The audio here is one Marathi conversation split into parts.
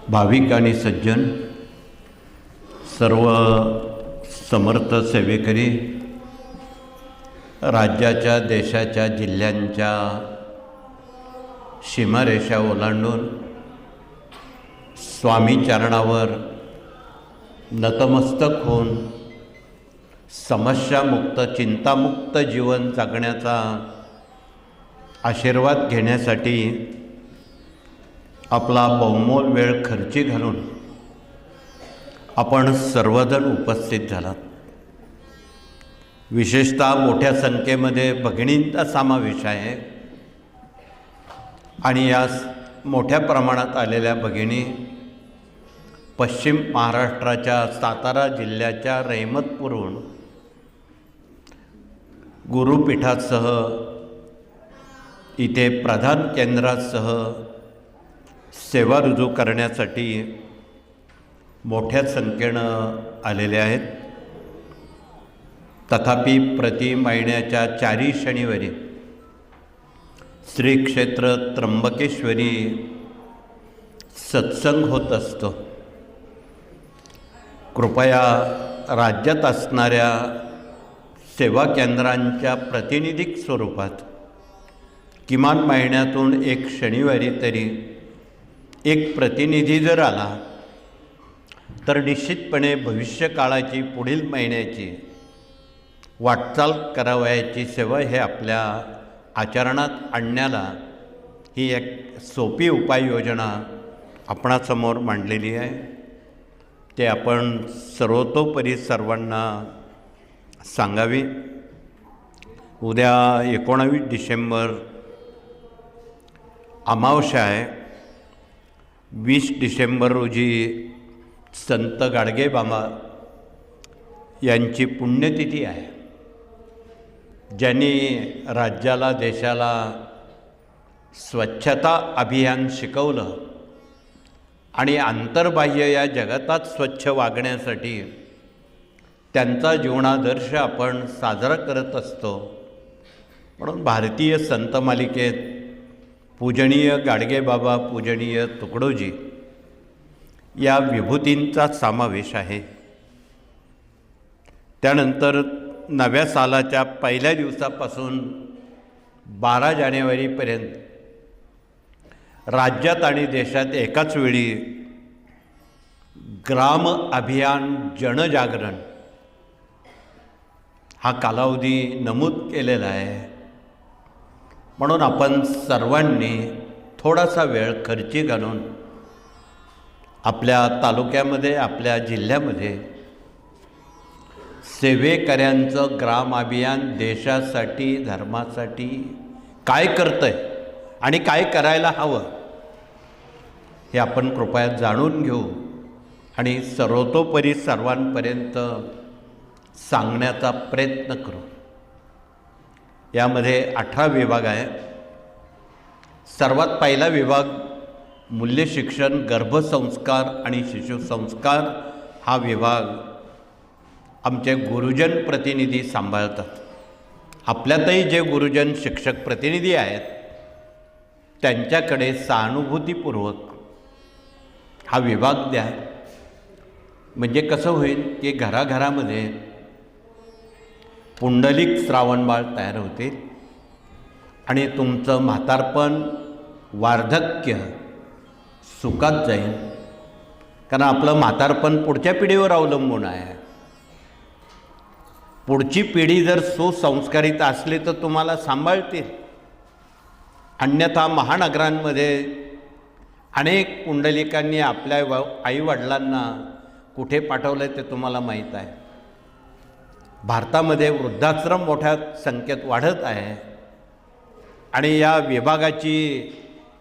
भाविक आणि सज्जन, सर्व समर्थ सेवेकरी, राज्याच्या, देशाच्या, जिल्ह्यांच्या सीमारेषा ओलांडून स्वामी चरणावर नतमस्तक होऊन समस्यामुक्त, चिंतामुक्त जीवन जगण्याचा आशीर्वाद घेण्यासाठी आपला बहुमोल वेळ खर्ची घालून आपण सर्वजण उपस्थित झालात. विशेषतः मोठ्या संख्येमध्ये भगिनींचा समावेश आहे आणि या मोठ्या प्रमाणात आलेल्या भगिनी पश्चिम महाराष्ट्राच्या सातारा जिल्ह्याच्या रहमतपूरहून गुरुपीठासह इथे प्रधान केंद्रासह सेवा रुजू करण्यासाठी मोठ्या संख्येनं आलेले आहेत. तथापि प्रति महिन्याच्या 4 शनिवारी श्री क्षेत्र त्र्यंबकेश्वरी सत्संग होत असतो. कृपया राज्यात असणाऱ्या सेवा केंद्रांच्या प्रातिनिधिक स्वरूपात किमान महिन्यातून 1 शनिवारी तरी एक प्रतिनिधी जर आला तर निश्चितपणे भविष्यकाळाची पुढील महिन्याची वाटचाल करावयाची सेवा हे आपल्या आचरणात आणण्याला ही एक सोपी उपाययोजना आपणासमोर मांडलेली आहे. ते आपण सर्वतोपरी सर्वांना सांगावी. उद्या 19 डिसेंबर अमावस्या आहे. 20 डिसेंबर रोजी संत गाडगेबाबा यांची पुण्यतिथी आहे. ज्यांनी राज्याला, देशाला स्वच्छता अभियान शिकवलं आणि आंतरबाह्य या जगतात स्वच्छ वागण्यासाठी त्यांचा जीवनादर्श आपण साजरा करत असतो. म्हणून भारतीय संत मालिकेत पूजनीय गाडगेबाबा, पूजनीय तुकडोजी या विभूतींचा समावेश आहे. त्यानंतर नव्या सालाच्या पहिल्या दिवसापासून 12 जानेवारीपर्यंत राज्यात आणि देशात एकाच वेळी ग्राम अभियान जनजागरण हा कालावधी नमूद केलेला आहे. म्हणून आपण सर्वांनी थोडासा वेळ खर्ची घालून आपल्या तालुक्यामध्ये, आपल्या जिल्ह्यामध्ये सेवेकऱ्यांचं ग्राम अभियान देशासाठी, धर्मासाठी काय करतंय आणि काय करायला हवं हे आपण कृपया जाणून घेऊ आणि सर्वतोपरी सर्वांपर्यंत सांगण्याचा प्रयत्न करू. यामध्ये 18 विभाग आहे. सर्वात पहिला विभाग मूल्य शिक्षण, गर्भसंस्कार आणि शिशुसंस्कार हा विभाग आमचे गुरुजन प्रतिनिधी सांभाळतात. आपल्यातही जे गुरुजन शिक्षक प्रतिनिधी आहेत त्यांच्याकडे सहानुभूतीपूर्वक हा विभाग द्या. म्हणजे कसं होईल की घराघरामध्ये पुंडलिक श्रावणबाळ तयार होतील आणि तुमचं म्हातारपण, वार्धक्य सुखात जाईल. कारण आपलं म्हातारपण पुढच्या पिढीवर अवलंबून आहे. पुढची पिढी जर सुसंस्कारित असली तर तुम्हाला सांभाळतील. अन्यथा महानगरांमध्ये अनेक पुंडलिकांनी आपल्या आईवडिलांना कुठे पाठवलं ते तुम्हाला माहीत आहे. भारतामध्ये वृद्धाश्रम मोठ्या संख्येत वाढत आहे आणि या विभागाची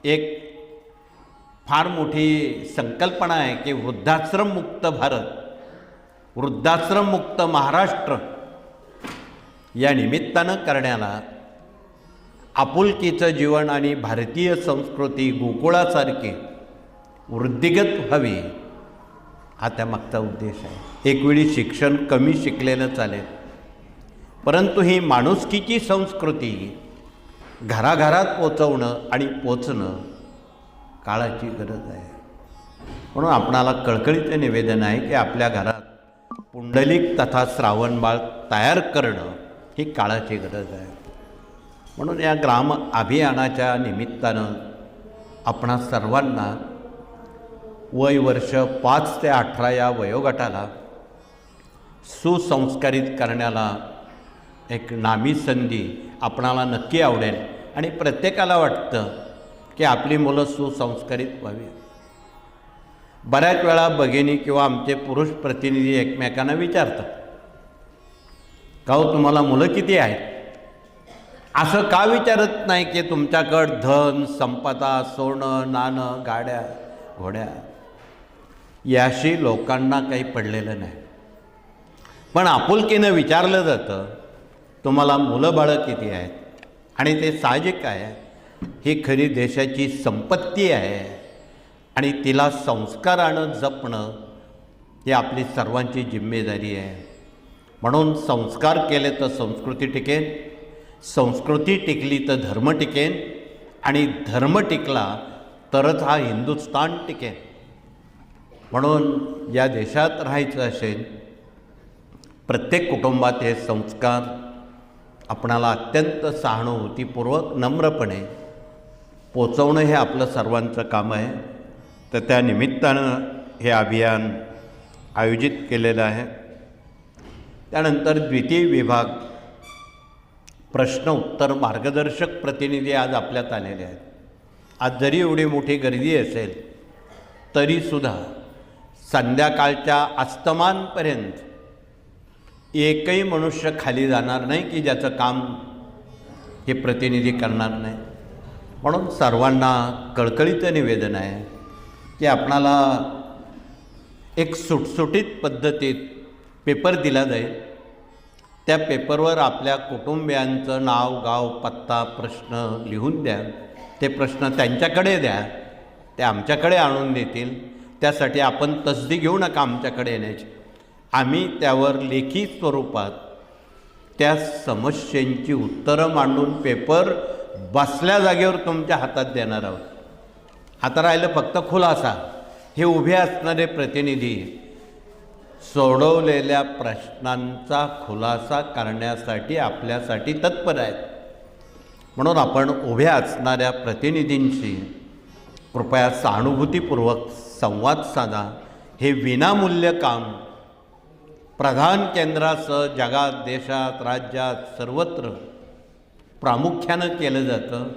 एक फार मोठी संकल्पना आहे की वृद्धाश्रममुक्त भारत, वृद्धाश्रममुक्त महाराष्ट्र या निमित्तानं करण्याला आपुलकीचं जीवन आणि भारतीय संस्कृती गोकुळासारखी वृद्धिगत व्हावी हा त्यामागचा उद्देश आहे. एकवेळी शिक्षण कमी शिकलेलं चालेल, परंतु ही माणुसकीची संस्कृती घराघरात पोचवणं आणि पोचणं काळाची गरज आहे. म्हणून आपणाला कळकळीचे निवेदन आहे की आपल्या घरात पुंडलिक तथा श्रावणबाळ तयार करणं ही काळाची गरज आहे. म्हणून या ग्राम अभियानाच्या निमित्तानं आपणा सर्वांना वय वर्ष 5 ते 18 या वयोगटाला सुसंस्कारित करण्याला एक नामी संधी आपणाला नक्की आवडेल. आणि प्रत्येकाला वाटतं की आपली मुलं सुसंस्कारित व्हावी. बऱ्याच वेळा भगिनी किंवा आमचे पुरुष प्रतिनिधी एकमेकांना विचारतात, का हो तुम्हाला मुलं किती आहेत? असं का विचारत नाही की तुमच्याकडं धन संपदा सोनं नाणं गाड्या घोड्या याशी लोकांना काही पडलेलं नाही. पण आपुलकीनं विचारलं जातं तुम्हाला मुलं बाळं किती आहेत. आणि ते साहजिक आहे, ही खरी देशाची संपत्ती आहे आणि तिला संस्कारानं जपणं ही आपली सर्वांची जिम्मेदारी आहे. म्हणून संस्कार केले तर संस्कृती टिकेल, संस्कृती टिकली तर धर्म टिकेल आणि धर्म टिकला तरच हा हिंदुस्थान टिकेल. म्हणून या देशात राहायचं असेल प्रत्येक कुटुंबात हे संस्कार आपणाला अत्यंत सहानुभूतीपूर्वक नम्रपणे पोचवणं हे आपलं सर्वांचं काम आहे. तर त्या निमित्तानं हे अभियान आयोजित केलेलं आहे. त्यानंतर द्वितीय विभाग प्रश्न उत्तर मार्गदर्शक प्रतिनिधी आज आपल्यात आलेले आहेत. आज जरी एवढी मोठी गर्दी असेल तरीसुद्धा संध्याकाळच्या अस्तमानपर्यंत एकही मनुष्य खाली जाणार नाही की ज्याचं काम हे प्रतिनिधी करणार नाही. म्हणून सर्वांना कळकळीचं निवेदन आहे की आपणाला एक सुटसुटीत पद्धतीत पेपर दिला जाईल. त्या पेपरवर आपल्या कुटुंबियांचं नाव गाव पत्ता प्रश्न लिहून द्या. ते प्रश्न त्यांच्याकडे द्या, ते आमच्याकडे आणून देतील. त्यासाठी आपण तसदी घेऊ नका आमच्याकडे येण्याची. आम्ही त्यावर लेखी स्वरूपात त्या समस्यांची उत्तरं मांडून पेपर बसल्या जागेवर तुमच्या हातात देणार आहोत. आता राहिलं फक्त खुलासा. हे उभे असणारे प्रतिनिधी सोडवलेल्या प्रश्नांचा खुलासा करण्यासाठी आपल्यासाठी तत्पर आहेत. म्हणून आपण उभ्या असणाऱ्या प्रतिनिधींशी कृपया सहानुभूतीपूर्वक संवाद साधा. हे विनामूल्य काम प्रधान केंद्रासह जगात देशात राज्यात सर्वत्र प्रामुख्यानं केलं जातं.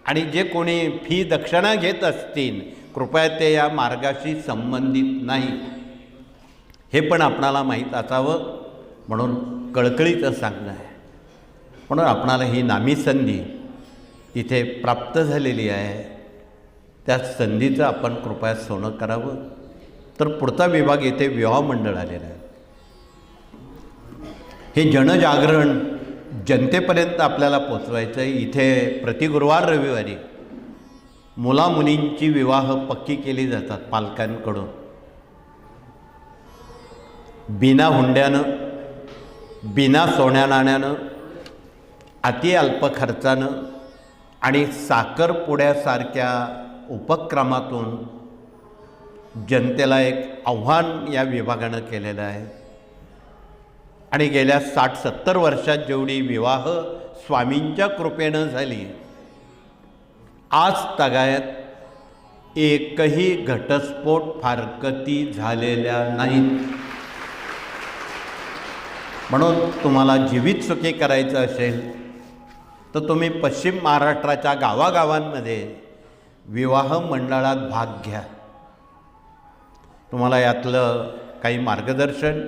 आणि जे कोणी फी दक्षिणा घेत असतील कृपया ते या मार्गाशी संबंधित नाही हे पण आपणाला माहीत असावं म्हणून कळकळीचं सांगणं आहे. म्हणून आपणाला ही नामी संधी इथे प्राप्त झालेली आहे. त्या संधीचं आपण कृपया सोनं करावं. तर पुढचा विभाग येथे विवाह मंडळ आलेला आहे. हे जनजागरण जनतेपर्यंत आपल्याला पोचवायचं आहे. इथे प्रति गुरुवार रविवारी मुलामुलींची विवाह पक्की केली जातात पालकांकडून. बिना हुंड्यानं बिना सोन्या नाण्यानं अति अल्प खर्चानं आणि साखरपुड्यासारख्या उपक्रमातून जनतेला एक आव्हान या विभागानं केलेलं आहे. आणि गेल्या 60-70 वर्षात जेवढी विवाह स्वामींच्या कृपेनं झाली आज तगायत एकही घटस्फोट फारकती झालेल्या नाहीत. म्हणून तुम्हाला जीवित सुखी करायचं असेल तर तुम्ही पश्चिम महाराष्ट्राच्या गावागावांमध्ये विवाह मंडळात भाग घ्या. तुम्हाला यातलं काही मार्गदर्शन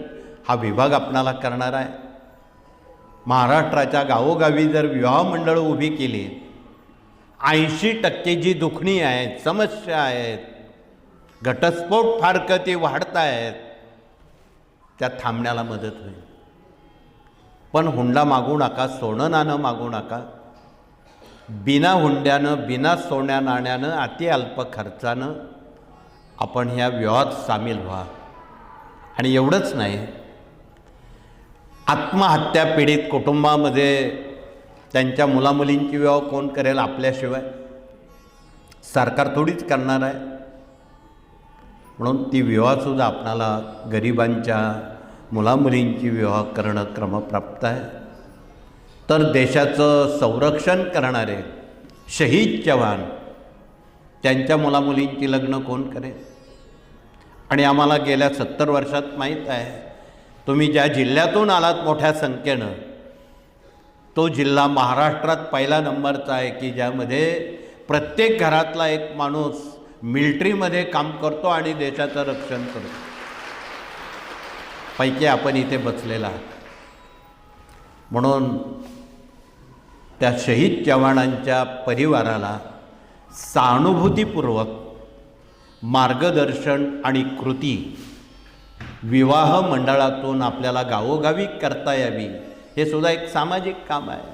हा विभाग आपणाला करणार आहे. महाराष्ट्राच्या गावोगावी जर विवाह मंडळं उभी केली 80% जी दुखणी आहेत समस्या आहेत घटस्फोट फारकती वाढत आहेत त्या थांबण्याला मदत होईल. पण हुंडा मागू नका, सोनं नाणं मागू नका. बिना हुंड्यानं बिना सोन्या नाण्यानं अति अल्प खर्चानं आपण ह्या विवाहात सामील व्हा. आणि एवढंच नाही, आत्महत्या पीडित कुटुंबामध्ये त्यांच्या मुलामुलींची विवाह कोण करेल आपल्याशिवाय? सरकार थोडीच करणार आहे. म्हणून ती विवाहसुद्धा आपणाला गरिबांच्या मुलामुलींची विवाह करणं क्रमप्राप्त आहे. तर देशाचं संरक्षण करणारे शहीद जवान त्यांच्या मुलामुलींची लग्न कोण करेल? आणि आम्हाला गेल्या 70 वर्षात माहीत आहे, तुम्ही ज्या जिल्ह्यातून आलात मोठ्या संख्येनं, तो जिल्हा महाराष्ट्रात पहिला नंबरचा आहे की ज्यामध्ये प्रत्येक घरातला एक माणूस मिलिटरीमध्ये काम करतो आणि देशाचं रक्षण करतो. पैकी आपण इथे बसलेला आहे. म्हणून त्या शहीद जवानांच्या परिवाराला सहानुभूतीपूर्वक मार्गदर्शन आणि कृती विवाह मंडळातून आपल्याला गावोगावी करता यावी, हे सुद्धा एक सामाजिक काम आहे.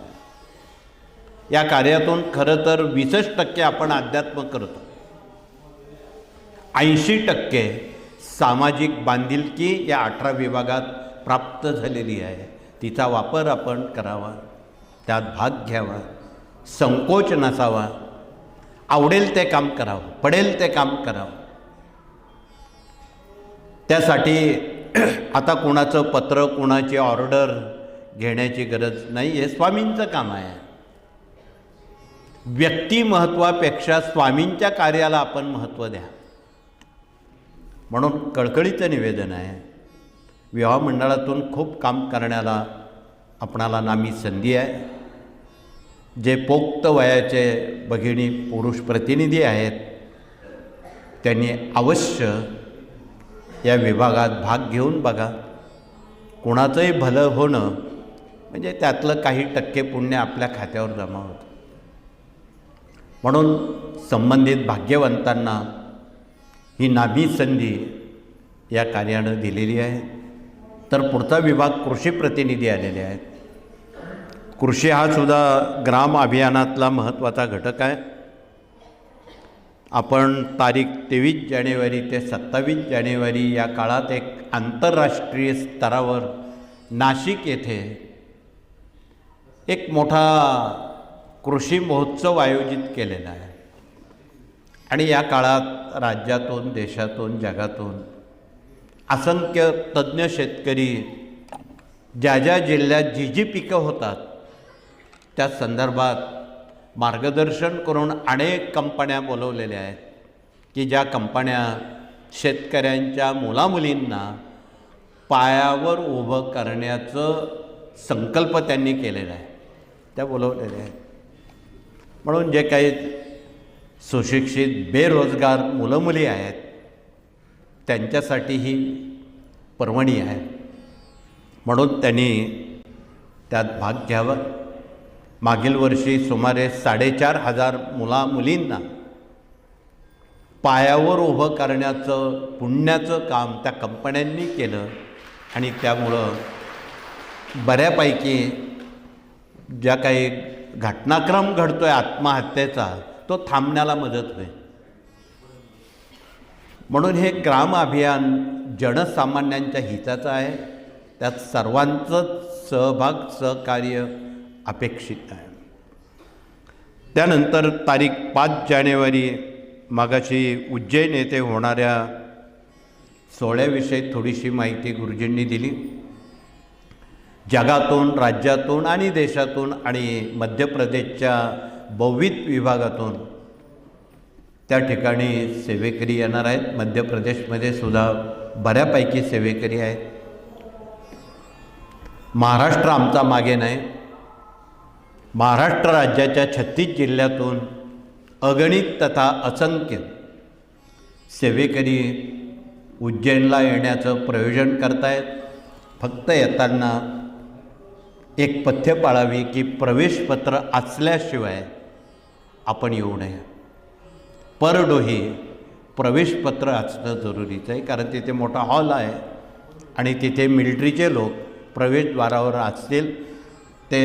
या कार्यातून खरं तर 20% आपण अध्यात्म करतो, 80% सामाजिक बांधिलकी या 18 विभागात प्राप्त झालेली आहे. तिचा वापर आपण करावा, त्यात भाग घ्यावा, संकोच नसावा, आवडेल ते काम करावं, पडेल ते काम करावं. त्यासाठी आता कोणाचं पत्र, कोणाची ऑर्डर घेण्याची गरज नाही. हे स्वामींचं काम आहे. व्यक्तिमहत्वापेक्षा स्वामींच्या कार्याला आपण महत्त्व द्या. म्हणून कळकळीचं निवेदन आहे, विवाह मंडळातून खूप काम करण्याला आपणाला नामी संधी आहे. जे पोक्त वयाचे भगिनी पुरुष प्रतिनिधी आहेत त्यांनी अवश्य या विभागात भाग घेऊन बघा. कोणाचंही भलं होणं म्हणजे त्यातलं काही टक्के पुण्य आपल्या खात्यावर जमा होतं. म्हणून संबंधित भाग्यवंतांना ही नामी संधी या कार्यानं दिलेली आहे. तर पुढचा विभाग कृषी प्रतिनिधी आलेले आहेत. कृषी हा सुद्धा ग्राम अभियानातला महत्त्वाचा घटक आहे. आपण तारीख 23 जानेवारी ते 27 जानेवारी या काळात एक आंतरराष्ट्रीय स्तरावर नाशिक येथे एक मोठा कृषी महोत्सव आयोजित केलेला आहे. आणि या काळात राज्यातून, देशातून, जगातून असंख्य तज्ज्ञ शेतकरी ज्या ज्या जिल्ह्यात जी जी पिकं होतात त्या संदर्भात मार्गदर्शन करून अनेक कंपन्या बोलवलेल्या आहेत की ज्या कंपन्या शेतकऱ्यांच्या मुलामुलींना पायावर उभं करण्याचं संकल्प त्यांनी केलेला आहे, त्या बोलवलेल्या आहेत. म्हणून जे काही सुशिक्षित बेरोजगार मुलं मुली आहेत त्यांच्यासाठी ही पर्वणी आहे. म्हणून त्यांनी त्यात भाग घ्यावा. मागील वर्षी सुमारे 4,500 मुलामुलींना पायावर उभं करण्याचं पुण्याचं काम त्या कंपन्यांनी केलं आणि त्यामुळं बऱ्यापैकी ज्या काही घटनाक्रम घडतो आहे आत्महत्येचा तो थांबण्याला मदत होईल. म्हणून हे ग्राम अभियान जनसामान्यांच्या हिताचं आहे. त्यात सर्वांचंच सहभाग, सहकार्य अपेक्षित आहे. त्यानंतर तारीख 5 जानेवारी मागाशी उज्जैन येथे होणाऱ्या सोहळ्याविषयी थोडीशी माहिती गुरुजींनी दिली. जगातून, राज्यातून आणि देशातून आणि मध्य प्रदेशच्या बहुविध विभागातून त्या ठिकाणी सेवेकरी येणार आहेत. मध्य प्रदेशमध्ये सुद्धा बऱ्यापैकी सेवेकरी आहेत. महाराष्ट्र आमचा मागे नाही. महाराष्ट्र राज्याच्या 36 जिल्ह्यातून अगणित तथा असंख्य सेवेकरी उज्जैनला येण्याचं प्रयोजन करतायत. फक्त येताना एक पथ्य पाळावी की प्रवेशपत्र असल्याशिवाय आपण येऊ नये. पर डोही प्रवेशपत्र असणं जरुरीचं आहे, कारण तिथे मोठा हॉल आहे आणि तिथे मिलिटरीचे लोक प्रवेशद्वारावर असतील, ते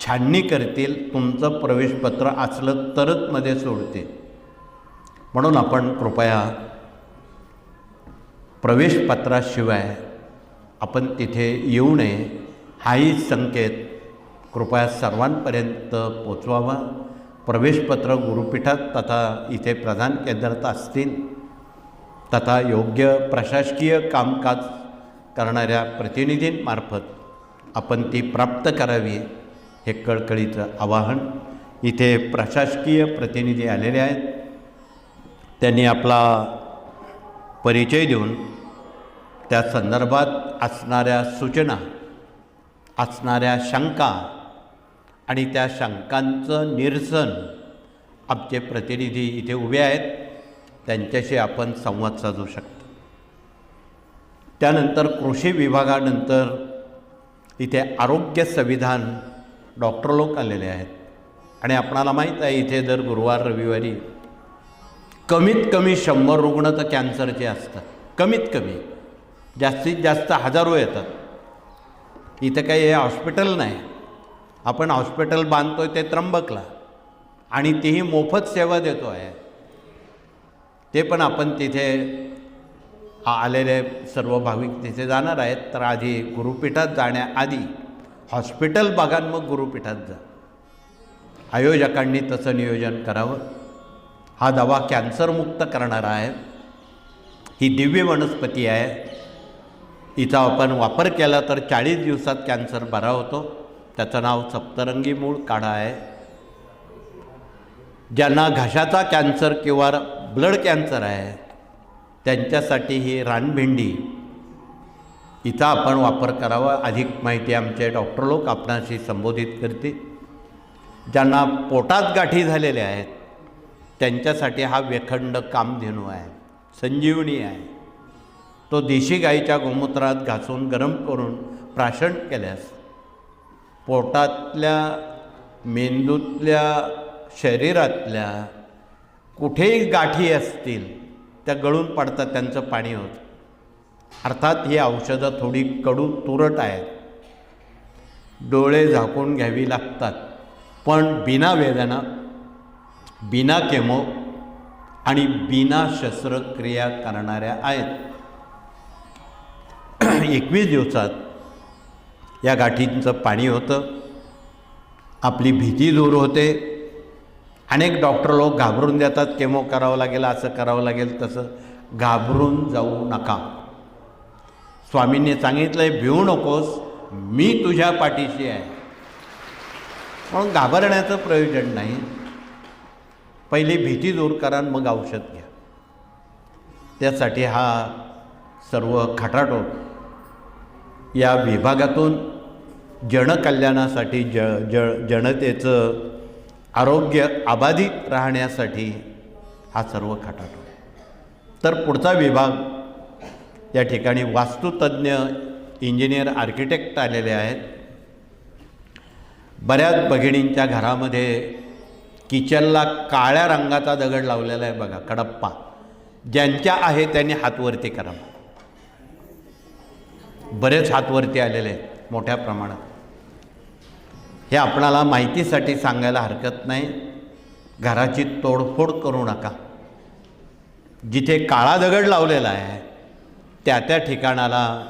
छाननी करतील, तुमचं प्रवेशपत्र असलं तरच मध्ये सोडतील. म्हणून आपण कृपया प्रवेशपत्राशिवाय आपण तिथे येऊ नये हाही संकेत कृपया सर्वांपर्यंत पोचवावा. प्रवेशपत्र गुरुपीठात तथा इथे प्रधान केंद्रात असतील तथा योग्य प्रशासकीय कामकाज करणाऱ्या प्रतिनिधींमार्फत आपण ती प्राप्त करावी हे कळकळीचं आवाहन. इथे प्रशासकीय प्रतिनिधी आलेले आहेत. त्यांनी आपला परिचय देऊन त्या संदर्भात असणाऱ्या सूचना, असणाऱ्या शंका आणि त्या शंकांचं निरसन आमचे प्रतिनिधी इथे उभे आहेत, त्यांच्याशी आपण संवाद साधू शकतो. त्यानंतर कृषी विभागानंतर इथे आरोग्य संविधान डॉक्टर लोक आलेले आहेत. आणि आपणाला माहीत आहे इथे दर गुरुवार रविवारी कमीत कमी 100 रुग्ण तर कॅन्सरचे असतात. कमीत कमी, जास्तीत जास्त हजारो येतात. इथं काही हे हॉस्पिटल नाही. आपण हॉस्पिटल बांधतो आहे ते त्र्यंबकला आणि तीही मोफत सेवा देतो आहे. ते पण आपण तिथे आलेले सर्व भाविक तिथे जाणार आहेत. तर आधी गुरुपीठात जाण्याआधी हॉस्पिटल बघा, मग गुरुपीठात जा. आयोजकांनी तसं नियोजन करावं. हा दवा कॅन्सरमुक्त करणारा आहे. ही दिव्य वनस्पती आहे. हिचा आपण वापर केला तर 40 दिवसात कॅन्सर बरा होतो. त्याचं नाव सप्तरंगी मूळ काढा आहे. ज्यांना घशाचा कॅन्सर किंवा ब्लड कॅन्सर आहे त्यांच्यासाठी ही रानभेंडी हिचा आपण वापर करावा. अधिक माहिती आमचे डॉक्टर लोक आपणाशी संबोधित करतील. ज्यांना पोटात गाठी झालेल्या आहेत त्यांच्यासाठी हा वेखंड कामधेनू आहे, संजीवनी आहे. तो देशी गाईच्या गोमूत्रात घासून गरम करून प्राशन केल्यास पोटातल्या, मेंदूतल्या, शरीरातल्या कुठेही गाठी असतील त्या गळून पडतात, त्यांचं पाणी होतं. अर्थात ही औषधं थोडी कडू तुरट आहेत, डोळे झाकून घ्यावी लागतात, पण बिना वेदना, बिना केमो आणि बिना शस्त्रक्रिया करणाऱ्या आहेत. 21 दिवसात या गाठींचं पाणी होतं. आपली भीती दूर होते. अनेक डॉक्टर लोक घाबरून देतात, केमो करावं लागेल, असं करावं लागेल, तसं घाबरून जाऊ नका. स्वामींनी सांगितलं आहे, भिवू नकोस, मी तुझ्या पाठीशी आहे. म्हणून घाबरण्याचं प्रयोजन नाही. पहिली भीती दूर करा, मग औषध घ्या. त्यासाठी हा सर्व खटाटोप या विभागातून जनकल्याणासाठी, जनतेचं आरोग्य अबाधित राहण्यासाठी हा सर्व खटाटोप. तर पुढचा विभाग या ठिकाणी वास्तुतज्ञ, इंजिनियर, आर्किटेक्ट आलेले आहेत. बऱ्याच भगिनींच्या घरामध्ये किचनला काळ्या रंगाचा दगड लावलेला आहे बघा, कडप्पा. ज्यांच्या आहे त्यांनी हातवरती करा. बरेच हातवरती आलेले आहेत मोठ्या प्रमाणात. हे आपणाला माहितीसाठी सांगायला हरकत नाही. घराची तोडफोड करू नका. जिथे काळा दगड लावलेला आहे त्या त्या ठिकाणाला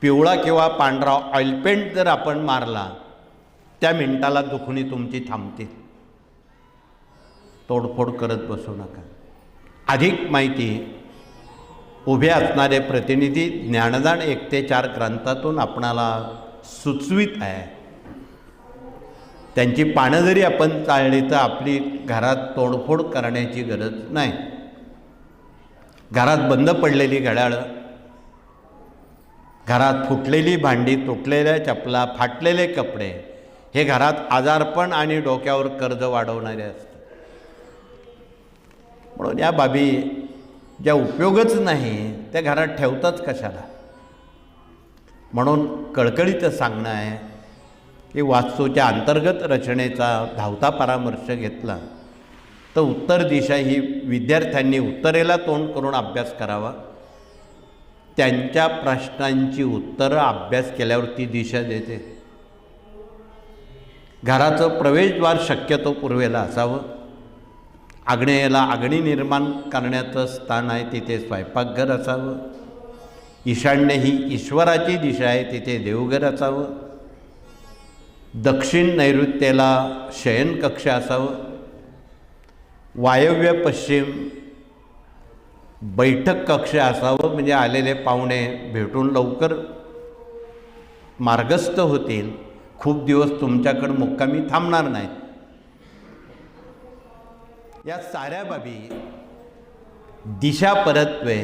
पिवळा किंवा पांढरा ऑइल पेंट जर आपण मारला, त्या मिनिटाला दुखणी तुमची थांबते. तोडफोड करत बसू नका. अधिक माहिती उभे असणारे प्रतिनिधी ज्ञानदान 1 ते 4 ग्रंथातून आपणाला सुचवित आहे. त्यांची पानं जरी आपण चाळली तर आपली घरात तोडफोड करण्याची गरज नाही. घरात बंद पडलेली घड्याळं, घरात फुटलेली भांडी, तुटलेल्या चपला, फाटलेले कपडे हे घरात आजारपण आणि डोक्यावर कर्ज वाढवणारे असतात. म्हणून या बाबी ज्या उपयोगच नाही त्या घरात ठेवताच कशाला. म्हणून कळकळीचं सांगणं आहे की वास्तूच्या अंतर्गत रचनेचा धावता परामर्श घेतला तर उत्तर दिशा ही विद्यार्थ्यांनी उत्तरेला तोंड करून अभ्यास करावा. त्यांच्या प्रश्नांची उत्तरं अभ्यास केल्यावर ती दिशा देते. घराचं प्रवेशद्वार शक्यतो पूर्वेला असावं. आग्नेयेला अग्नी निर्माण करण्याचं स्थान आहे, तिथे स्वयंपाकघर असावं. ईशान्य ही ईश्वराची दिशा आहे, तिथे देवघर असावं. दक्षिण नैऋत्येला शयनकक्ष असावं. वायव्य पश्चिम बैठक कक्ष असावं, म्हणजे आलेले पाहुणे भेटून लवकर मार्गस्थ होतील, खूप दिवस तुमच्याकडे मुक्कामी थांबणार नाहीत. या साऱ्या बाबी दिशा परत्वे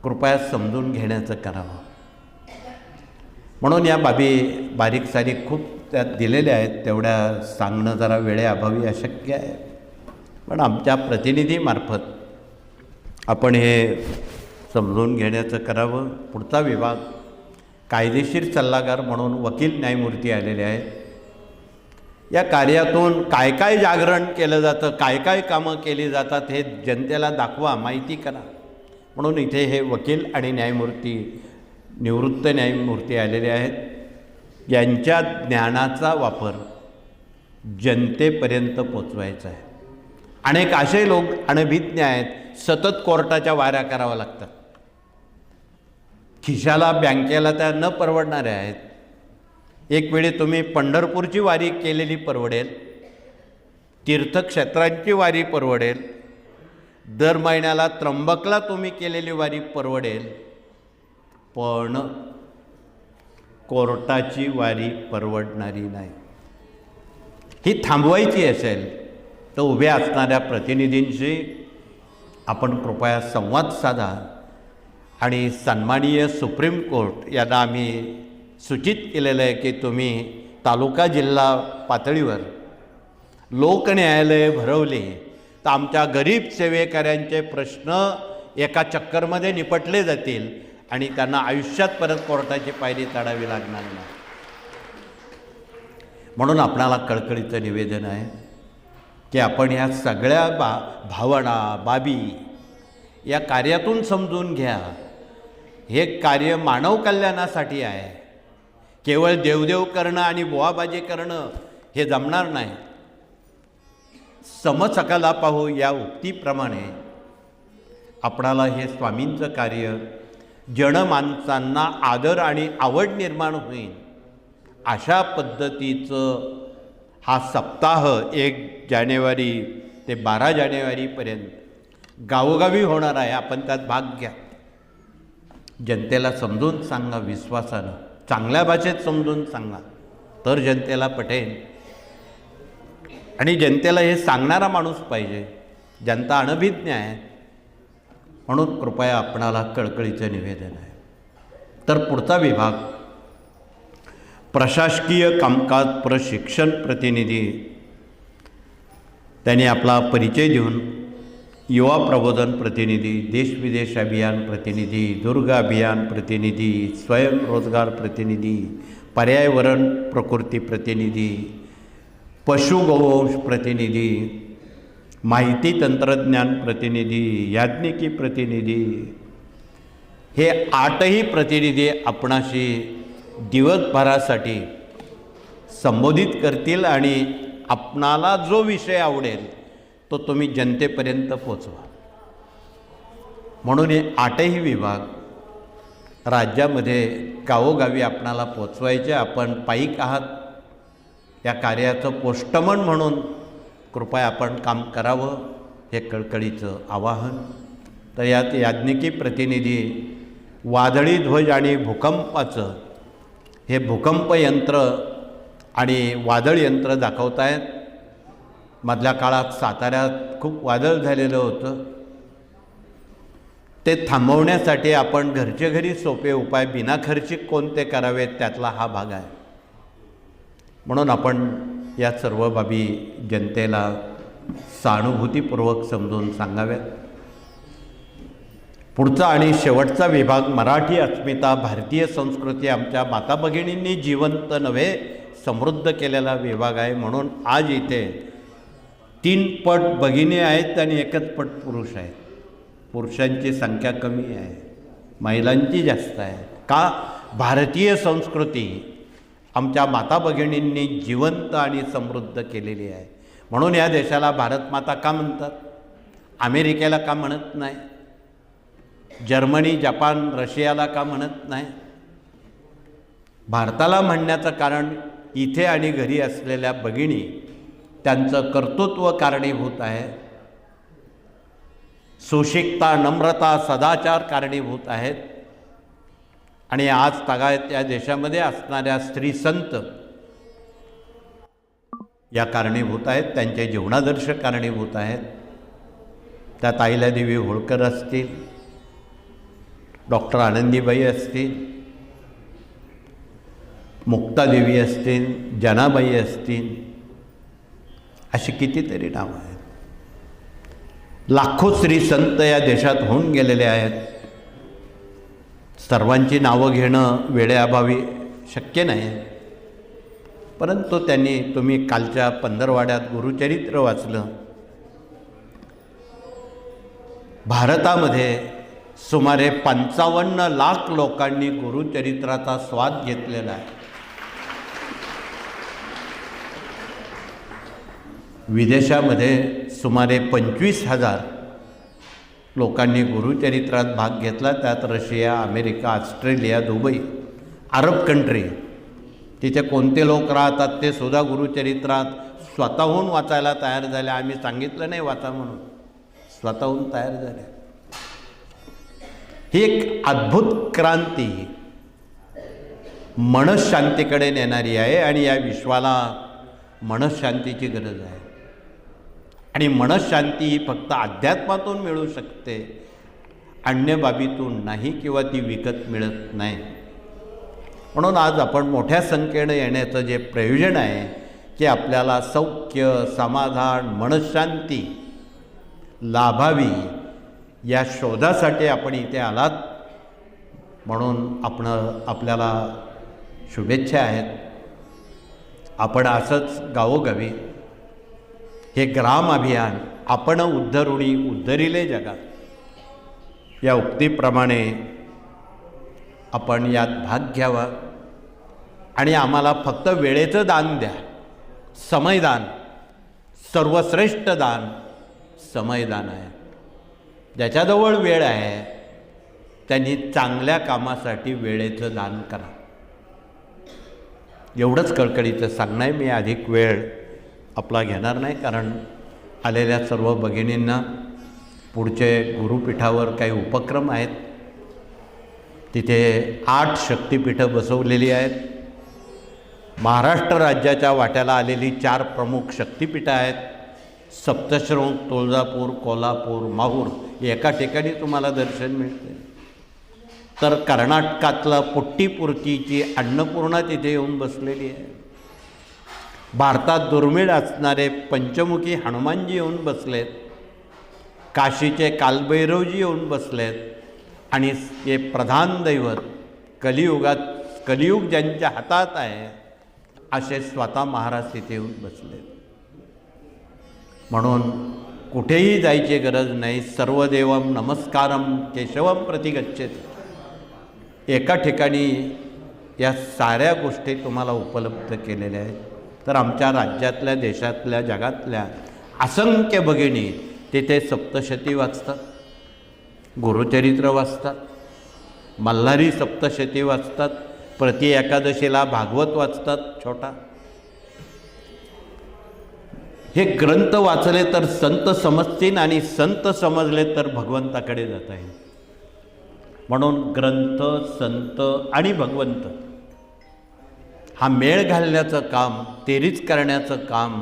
कृपया समजून घेण्याचं करावं. म्हणून या बाबी बारीक सारीक खूप त्यात दिलेल्या आहेत, तेवढ्या सांगणं जरा वेळेअभावी अशक्य आहे. पण आमच्या प्रतिनिधीमार्फत आपण हे समजून घेण्याचं करावं. पुढचा विभाग कायदेशीर सल्लागार म्हणून वकील न्यायमूर्ती आलेले आहेत. या कार्यातून काय काय जागरण केलं जातं, काय काय कामं केली जातात हे जनतेला दाखवा, माहिती करा. म्हणून इथे हे वकील आणि न्यायमूर्ती, निवृत्त न्यायमूर्ती आलेले आहेत. यांच्या ज्ञानाचा वापर जनतेपर्यंत पोचवायचा आहे. अनेक असे लोक अनभिज्ञ आहेत, सतत कोर्टाच्या वाऱ्या कराव्या लागतात. खिशाला बँकेला त्या न परवडणाऱ्या आहेत. एक वेळी तुम्ही पंढरपूरची वारी केलेली परवडेल, तीर्थक्षेत्रांची वारी परवडेल, दर महिन्याला त्र्यंबकला तुम्ही केलेली वारी परवडेल, पण कोर्टाची वारी परवडणारी नाही. ही थांबवायची असेल तर उभ्या असणाऱ्या प्रतिनिधींशी आपण कृपया संवाद साधा. आणि सन्माननीय सुप्रीम कोर्ट यांना आम्ही सूचित केलेलं आहे की तुम्ही तालुका जिल्हा पातळीवर लोकन्यायालये भरवली तर आमच्या गरीब सेवेकऱ्यांचे प्रश्न एका चक्करमध्ये निपटले जातील आणि त्यांना आयुष्यात परत कोर्टाची पायरी चढावी लागणार नाही. म्हणून आपणाला कळकळीचं निवेदन आहे की आपण ह्या सगळ्या भावना बाबी या कार्यातून समजून घ्या. हे कार्य मानव कल्याणासाठी आहे. केवळ देवदेव करणं आणि बोवाबाजी करणं हे जमणार नाही. समसकला पाहू या उक्तीप्रमाणे आपणाला हे स्वामींचं कार्य जनमानसांना आदर आणि आवड निर्माण होईल अशा पद्धतीचं हा सप्ताह 1 जानेवारी ते 12 जानेवारीपर्यंत गावोगावी होणार आहे. आपण त्यात भाग घ्या. जनतेला समजून सांगा, विश्वासानं चांगल्या भाषेत समजून सांगा, तर जनतेला पटेल. आणि जनतेला हे सांगणारा माणूस पाहिजे. जनता अनभिज्ञ आहे. म्हणून कृपया आपणाला कळकळीचं निवेदन आहे. तर पुढचा विभाग प्रशासकीय कामकाज प्रशिक्षण प्रतिनिधी, त्यांनी आपला परिचय देऊन युवा प्रबोधन प्रतिनिधी, देश विदेश अभियान प्रतिनिधी, दुर्ग अभियान प्रतिनिधी, स्वयंरोजगार प्रतिनिधी, पर्यावरण प्रकृती प्रतिनिधी, पशुगोवंश प्रतिनिधी, माहिती तंत्रज्ञान प्रतिनिधी, याज्ञिकी प्रतिनिधी, हे 8ही प्रतिनिधी आपणाशी दिवसभरासाठी संबोधित करतील आणि आपणाला जो विषय आवडेल तो तुम्ही जनतेपर्यंत पोचवा. म्हणून हे 8ही विभाग राज्यामध्ये गावोगावी आपणाला पोचवायचे. आपण पायिक आहात. या कार्याचं पोस्टमन म्हणून कृपया आपण काम करावं, हे कळकळीचं आवाहन. तर यात याज्ञिकी प्रतिनिधी वादळी ध्वज आणि भूकंपाचं हे भूकंप यंत्र आणि वादळ यंत्र दाखवत आहेत. मधल्या काळात साताऱ्यात खूप वादळ झालेलं होतं. ते थांबवण्यासाठी आपण घरचे घरी सोपे उपाय बिनाखर्चिक कोणते करावेत त्यातला हा भाग आहे. म्हणून आपण या सर्व बाबी जनतेला सहानुभूतीपूर्वक समजून सांगाव्यात. पुढचा आणि शेवटचा विभाग मराठी अस्मिता भारतीय संस्कृती आमच्या माता भगिनींनी जिवंत नव्हे समृद्ध केलेला विभाग आहे. म्हणून आज इथे 3 पट भगिनी आहेत आणि 1च पट पुरुष आहेत. पुरुषांची संख्या कमी आहे, महिलांची जास्त आहे. का? भारतीय संस्कृती आमच्या माता भगिनींनी जिवंत आणि समृद्ध केलेली आहे. म्हणून या देशाला भारत माता का म्हणतात? अमेरिकेला का म्हणत नाही? जर्मनी, जपान, रशियाला का म्हणत नाही? भारताला म्हणण्याचं कारण इथे आणि घरी असलेल्या भगिनी त्यांचं कर्तृत्व कारणीभूत आहे. सुशिकता, नम्रता, सदाचार कारणीभूत आहेत. आणि आज तागायत या देशामध्ये असणाऱ्या स्त्री संत या कारणीभूत आहेत, त्यांचे जीवनादर्श कारणीभूत आहेत. त्यात अहिल्यादेवी होळकर असतील, डॉक्टर आनंदीबाई असतील, मुक्तादेवी असतील, जनाबाई असतील, अशी कितीतरी नावं आहेत. लाखो स्त्री संत या देशात होऊन गेलेले आहेत. सर्वांची नावं घेणं वेळेअभावी शक्य नाही, परंतु तुम्ही कालच्या पंधरवाड्यात गुरुचरित्र वाचलं. भारतामध्ये सुमारे 55 लाख लोकांनी गुरुचरित्राचा स्वाद घेतलेला आहे. विदेशामध्ये सुमारे 25,000 लोकांनी गुरुचरित्रात भाग घेतला. त्यात Russia, America, Australia, Dubai, Arab country, तिथे कोणते लोक राहतात ते सुद्धा गुरुचरित्रात स्वतःहून वाचायला तयार झाले. आम्ही सांगितलं नाही वाचा म्हणून, स्वतःहून तयार झाले. ही एक अद्भुत क्रांती मनशांतीकडे नेणारी आहे आणि या विश्वाला मनशांतीची गरज आहे. आणि मनशांती ही फक्त अध्यात्मातून मिळू शकते, अन्य बाबीतून नाही, किंवा ती विकत मिळत नाही. म्हणून आज आपण मोठ्या संख्येनं येण्याचं जे प्रयोजन आहे की आपल्याला सौख्य, समाधान, मनशांती लाभावी या शोधासाठी आपण इथे आलात. म्हणून आपल्याला शुभेच्छा आहेत. आपण असंच गावोगावी हे ग्राम अभियान, आपण उद्धरुणी उद्धरिले जगात, या उक्तीप्रमाणे आपण यात भाग घ्यावा. आणि आम्हाला फक्त वेळेचं दान द्या. समयदान, सर्वश्रेष्ठ दान समयदान आहे. ज्याच्याजवळ वेळ आहे त्यांनी चांगल्या कामासाठी वेळेचं दान करा. एवढंच कळकळीचं सांगणं आहे. मी अधिक वेळ आपला घेणार नाही, कारण आलेल्या सर्व भगिनींना पुढचे गुरुपीठावर काही उपक्रम आहेत. तिथे 8 शक्तिपीठं बसवलेली आहेत. महाराष्ट्र राज्याच्या वाट्याला आलेली 4 प्रमुख शक्तिपीठं आहेत. सप्तशृंग, तुळजापूर, कोल्हापूर, माहूर एका ठिकाणी तुम्हाला दर्शन मिळते. तर कर्नाटकातलं पुट्टीपुर्तीची अन्नपूर्णा तिथे येऊन बसलेली आहे. भारतात दुर्मिळ असणारे पंचमुखी हनुमानजी येऊन बसलेत. काशीचे कालभैरवजी येऊन बसलेत. आणि हे प्रधान दैवत कलियुग ज्यांच्या हातात आहे असे स्वतः महाराज तिथे येऊन बसलेत. म्हणून कुठेही जायची गरज नाही. सर्वदेवम नमस्कारम केशवम प्रति गच्छेत. एका ठिकाणी या साऱ्या गोष्टी तुम्हाला उपलब्ध केलेल्या आहेत. तर आमच्या राज्यातल्या, देशातल्या, जगातल्या असंख्य भगिनी तिथे सप्तशती वाचतात, गुरुचरित्र वाचतात, मल्हारी सप्तशती वाचतात, प्रति एकादशीला भागवत वाचतात छोटा. हे ग्रंथ वाचले तर संत समजतील आणि संत समजले तर भगवंताकडे जाता येईल. म्हणून ग्रंथ, संत आणि भगवंत हा मेळ घालण्याचं काम, तेरीच करण्याचं काम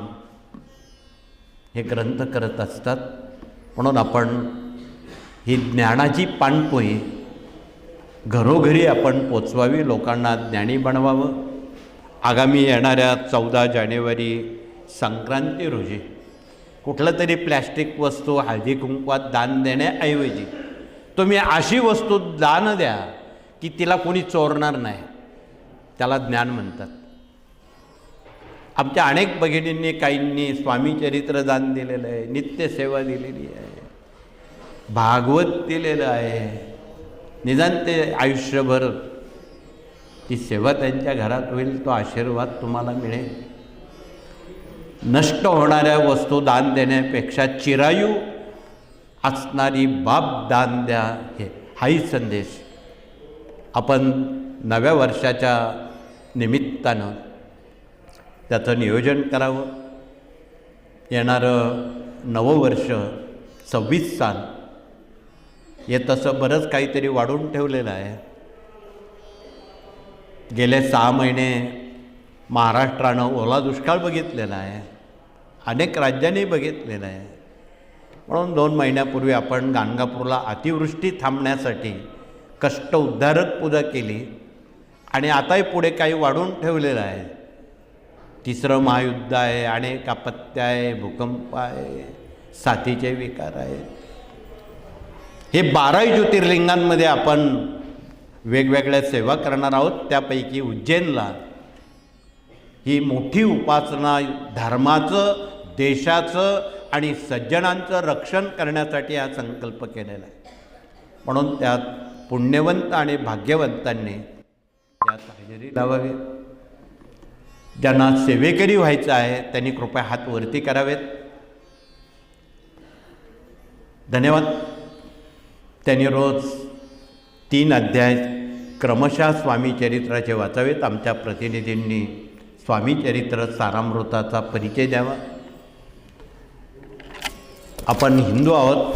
हे ग्रंथ करत असतात. म्हणून आपण ही ज्ञानाची पाणपोई घरोघरी आपण पोचवावी, लोकांना ज्ञानी बनवावं. आगामी येणाऱ्या 14 जानेवारी संक्रांती रोजी कुठलं तरी प्लॅस्टिक वस्तू हळदी कुंकवात दान देण्याऐवजी तुम्ही अशी वस्तू दान द्या की तिला कोणी चोरणार नाही. त्याला ज्ञान म्हणतात. आमच्या अनेक भगिनींनी, काहींनी स्वामीचरित्र दान दिलेलं आहे, नित्यसेवा दिलेली आहे, भागवत दिलेलं आहे. निदान ते आयुष्यभर ती सेवा त्यांच्या घरात होईल, तो आशीर्वाद तुम्हाला मिळेल. नष्ट होणाऱ्या वस्तू दान देण्यापेक्षा चिरायू असणारी बाब दान द्या, हाही संदेश आपण नव्या वर्षाच्या निमित्तानं त्याचं नियोजन करावं. येणारं नवं वर्ष 26 साल हे तसं बरंच काहीतरी वाढून ठेवलेलं आहे. गेले 6 महिने महाराष्ट्रानं ओला दुष्काळ बघितलेला आहे, अनेक राज्यांनी बघितलेलं आहे. म्हणून 2 महिन्यापूर्वी आपण गाणगापूरला अतिवृष्टी थांबण्यासाठी कष्ट उद्धारक पूजा केली आणि आताही पुढे काही वाढून ठेवलेलं आहे. 3रं महायुद्ध आहे, अनेक आपत्ती आहे, भूकंप आहे, साथीचे विकार आहेत. हे 12 ज्योतिर्लिंगांमध्ये आपण वेगवेगळ्या सेवा करणार आहोत. त्यापैकी उज्जैनला ही मोठी उपासना धर्माचं, देशाचं आणि सज्जनांचं रक्षण करण्यासाठी हा संकल्प केलेला आहे. म्हणून त्यात पुण्यवंत आणि भाग्यवंतांनी त्यात हजेरी लावावी. ज्यांना सेवेकरी व्हायचं आहे त्यांनी कृपया हात वरती करावेत. धन्यवाद. त्यांनी रोज 3 अध्याय क्रमशः स्वामी चरित्राचे वाचावेत. आमच्या प्रतिनिधींनी स्वामी चरित्र सारामृताचा परिचय द्यावा. आपण हिंदू आहोत.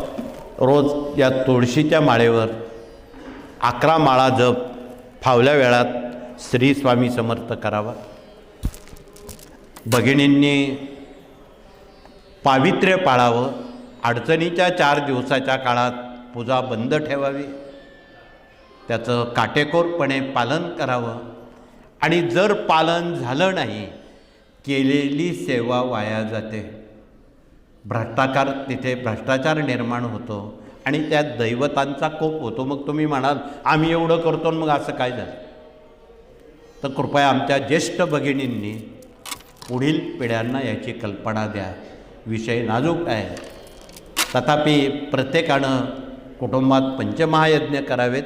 रोज या तुळशीच्या माळेवर 11 माळा जप फावल्या वेळात श्री स्वामी समर्थ करावा. भगिनींनी पावित्र्य पाळावं. अडचणीच्या 4 दिवसाच्या काळात पूजा बंद ठेवावी. त्याचं काटेकोरपणे पालन करावं. आणि जर पालन झालं नाही, केलेली सेवा वाया जाते. तिथे भ्रष्टाचार निर्माण होतो आणि त्यात दैवतांचा कोप होतो. मग तुम्ही म्हणाल आम्ही एवढं करतो मग असं काय झालं? तर कृपया आमच्या ज्येष्ठ भगिनींनी पुढील पिढ्यांना याची कल्पना द्या. विषय नाजूक आहे. तथापि प्रत्येकानं कुटुंबात पंचमहायज्ञ करावेत.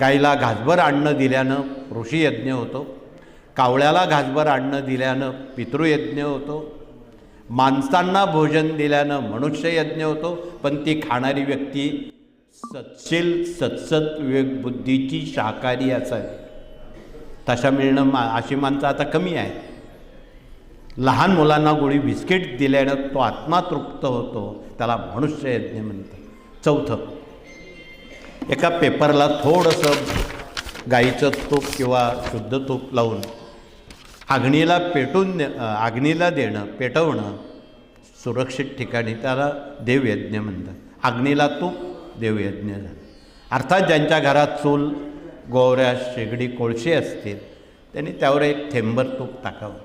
गाईला घासभर अन्न दिल्यानं ऋषीयज्ञ होतो. कावळ्याला घासभर अन्न दिल्यानं पितृयज्ञ होतो. माणसांना भोजन दिल्यानं मनुष्ययज्ञ होतो. पण ती खाणारी व्यक्ती सत्शील, सत्सत, विवेकबुद्धीची, शाकाहारी असावी. तशा मिळणं अशी माणसं आता कमी आहे. लहान मुलांना गोळी बिस्किट दिल्यानं तो आत्मा तृप्त होतो. त्याला मनुष्ययज्ञ म्हणतात. 4थं, एका पेपरला थोडंसं गाईचं तूप किंवा शुद्ध तूप लावून अग्नीला देणं, पेटवणं सुरक्षित ठिकाणी, त्याला देवयज्ञ म्हणतात. अग्नीला तूप देवयज्ञ झालं. अर्थात ज्यांच्या घरात चूल, गोवऱ्या, शेगडी, कोळशी असतील त्यांनी त्यावर 1 थेंबर तूप टाकावं.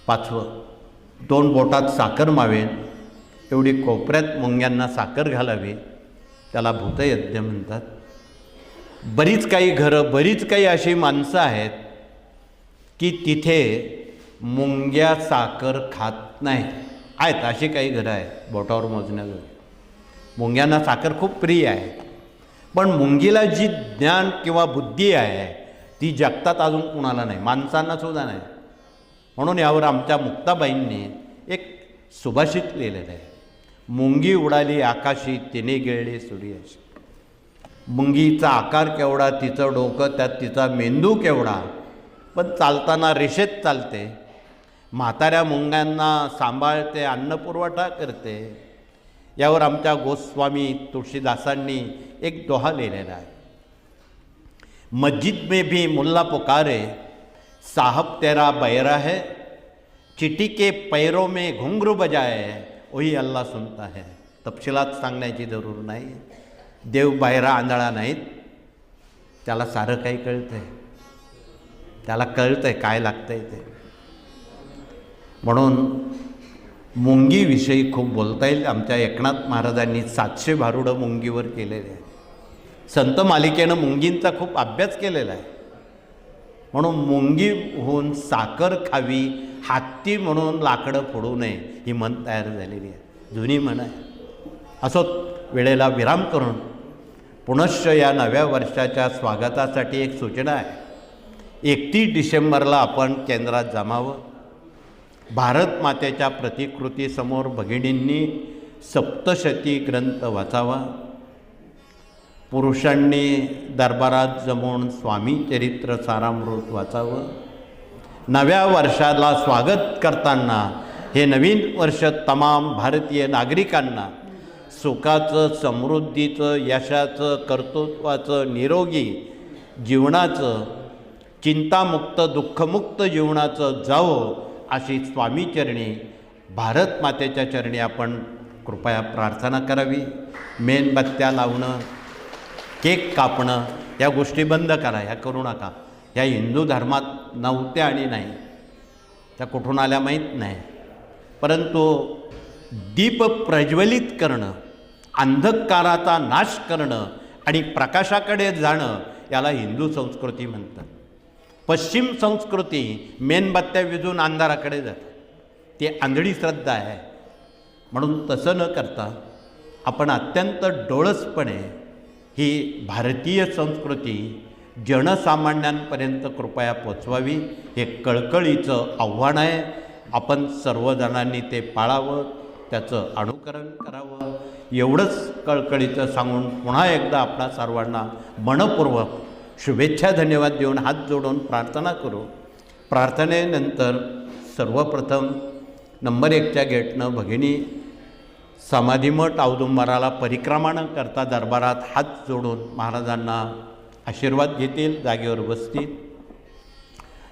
5वं, 2 बोटात साखर मावेल एवढी कोपऱ्यात मुंग्यांना साखर घालावी. त्याला भूतयज्ञ म्हणतात. बरीच काही घरं, बरीच काही अशी माणसं आहेत की तिथे मुंग्या साखर खात नाहीत. आहेत अशी काही घरं आहेत बोटावर मोजण्याजोगी. मुंग्यांना साखर खूप प्रिय आहे. पण मुंगीला जी ज्ञान किंवा बुद्धी आहे ती जगतात अजून कुणाला नाही, माणसांना सुद्धा नाही. म्हणून यावर आमच्या मुक्ताबाईंनी एक सुभाषित लिहिलेलं आहे. मुंगी उडाली आकाशी, तिने गिळली सूर्याशी. मुंगीचा आकार केवढा, तिचं डोकं, त्यात तिचा मेंदू केवढा, पण चालताना रेषेत चालते. म्हाताऱ्या मुंग्यांना सांभाळते, अन्नपुरवठा करते. यावर आमच्या गोस्वामी तुळशीदासांनी एक दोहा लिहिलेला आहे. मस्जिद में भी मुल्ला पुकारे, साहब तेरा बैरा है, चिटी के पैरों में घुंघरू बजाए, वही अल्लाह सुनता है. तपशिलात सांगण्याची जरूर नाही. देव बाहेरा आंधळा नाहीत. त्याला सारं काही कळतंय. त्याला कळतंय काय लागतंय ते. म्हणून मुंगीविषयी खूप बोलता येईल. आमच्या एकनाथ महाराजांनी 700 भारुडं मुंगीवर केलेले आहे. संत मालिकेनं मुंगींचा खूप अभ्यास केलेला आहे. म्हणून मुंगी होऊन साखर खावी, हत्ती म्हणून लाकडं फोडू नये ही म्हण तयार झालेली आहे. जुनी म्हण आहे. असो, वेळेला विराम करून पुनश्च या नव्या वर्षाच्या स्वागतासाठी एक सूचना आहे. 31 डिसेंबरला आपण केंद्रात जमावं. भारत मातेच्या प्रतिकृतीसमोर भगिनींनी सप्तशती ग्रंथ वाचावा. पुरुषांनी दरबारात जमवून स्वामी चरित्र सारामृत वाचावं. नव्या वर्षाला स्वागत करताना हे नवीन वर्ष तमाम भारतीय नागरिकांना सुखाचं, समृद्धीचं, यशाचं, कर्तृत्वाचं, निरोगी जीवनाचं, चिंतामुक्त, दुःखमुक्त जीवनाचं जावो अशी स्वामीचरणी, भारत मातेच्या चरणी आपण कृपया प्रार्थना करावी. मेणबत्त्या लावणं, केक कापणं या गोष्टी बंद करा, ह्या करू नका. ह्या हिंदू धर्मात नव्हत्या आणि नाही, त्या कुठून आल्या माहीत नाही. परंतु दीप प्रज्वलित करणं, अंधकाराचा नाश करणं आणि प्रकाशाकडे जाणं याला हिंदू संस्कृती म्हणतात. पश्चिम संस्कृती मेणबत्त्या विझून अंधाराकडे जाते, ती आंधळी श्रद्धा आहे. म्हणून तसं न करता आपण अत्यंत डोळसपणे ही भारतीय संस्कृती जनसामान्यांपर्यंत कृपया पोचवावी, हे कळकळीचं आव्हान आहे. आपण सर्वजणांनी ते पाळावं, त्याचं अनुकरण करावं, एवढंच कळकळीचं सांगून पुन्हा एकदा आपणा सर्वांना मनपूर्वक शुभेच्छा, धन्यवाद देऊन हात जोडून प्रार्थना करू. प्रार्थनेनंतर सर्वप्रथम नंबर 1च्या गेटनं भगिनी समाधीमठ औदुंबराला परिक्रमा न करता दरबारात हात जोडून महाराजांना आशीर्वाद घेतील, जागेवर बसतील.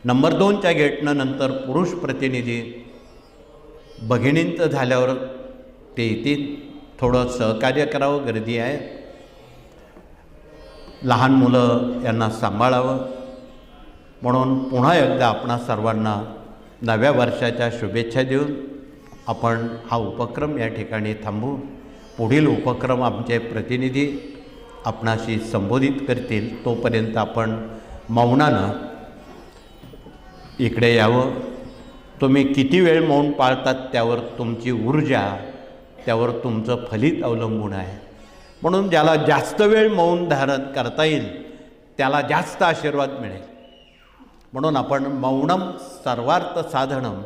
नंबर 2च्या गेटनं नंतर पुरुष प्रतिनिधी भगिनींचं झाल्यावर ते येतील. थोडं सहकार्य करावं, गर्दी आहे. लहान मुलं यांना सांभाळावं. म्हणून पुन्हा एकदा आपणा सर्वांना नव्या वर्षाच्या शुभेच्छा देऊन आपण हा उपक्रम या ठिकाणी थांबवू. पुढील उपक्रम आमचे प्रतिनिधी आपणाशी संबोधित करतील. तोपर्यंत आपण मौनानं इकडे यावं. तुम्ही किती वेळ मौन पाळतात त्यावर तुमची ऊर्जा, त्यावर तुमचं फलित अवलंबून आहे. म्हणून ज्याला जास्त वेळ मौन धारण करता येईल त्याला जास्त आशीर्वाद मिळेल. म्हणून आपण मौनम सर्वार्थ साधनम